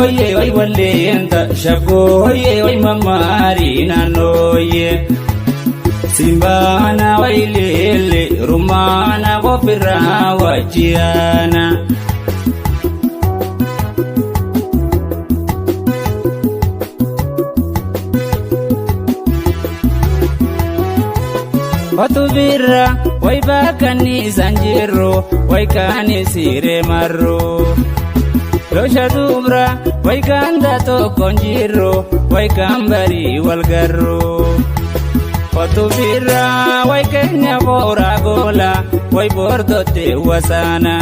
hoye hoy walenta shako hoye hoy mamarina noye simbana wailele rumana gopira wajiana Watubira way bakani sanjiro way kani sire marro Losha dubra way kanda to konjiro way kambari walgarro Watubira way kenya bora gola way bordo te wasana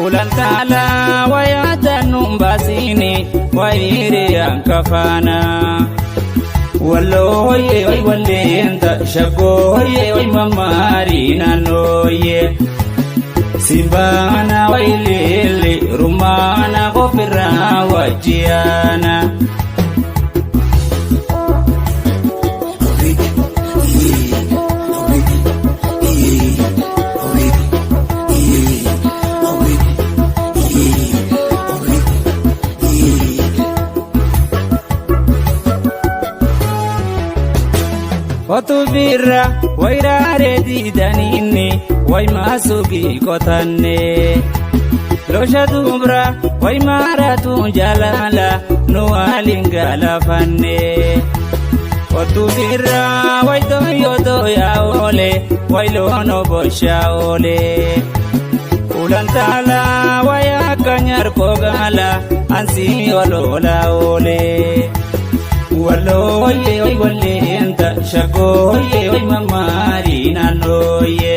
Ulantala way atanumbasini way iriyan kafana Wallo hoye hoy walenta shako hoye hoy mamarina noye Simbana wailele rumana gopira wajiana Watubira wairare didanine way masugi kotanne Losha dubra way maratu jalala no alingala fanne Watubira way doyo ya ole way lono bosha ole Ulantala way akanyar kogala ansi olola ole Wallo hoye hoy walenta shako hoye hoy mamarina noye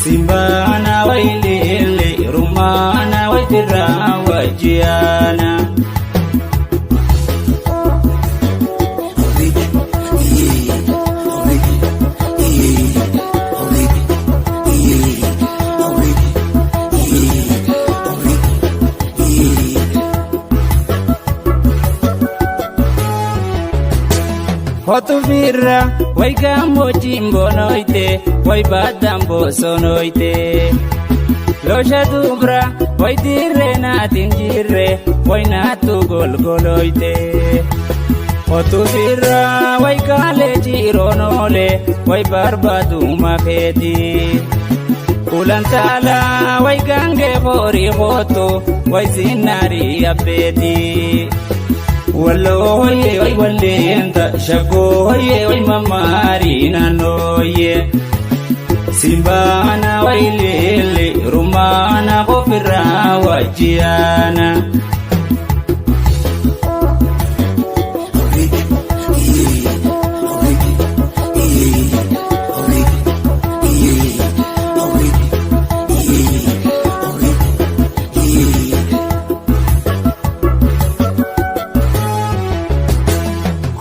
Simbana wailele rumana waitira wajiana Watubira way gambo jimbo noite way badambo sonoite Losha dubra way dire natin jire way natu golgoloite Watubira way kale jiro nole way barbadu maketi Ulantala way gange bori hoto way zinari abedi Wallo hoye hoy walenta shako hoye hoy mamarina noye Simbana wailele rumana gopira wajiana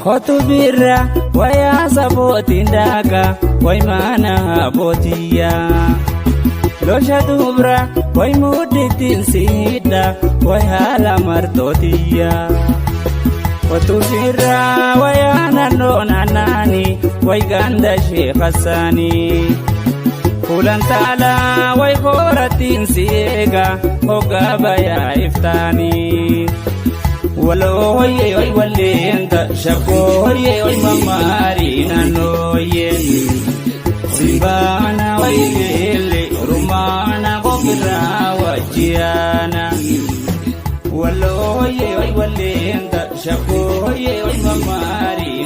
Watubira way asabotindaga way mana botiya Losha dubra way muditin sida way hala martotiya Watubira way anano nanani way ganda Sheikh Hassani Ulantala way horatin siega hogabaya iftani Wallo hoye hoy walenta shako hoye hoy mamarina noye Simbana wailele rumana gopira wajiana Wallo hoye hoy walenta shako hoye hoy mamari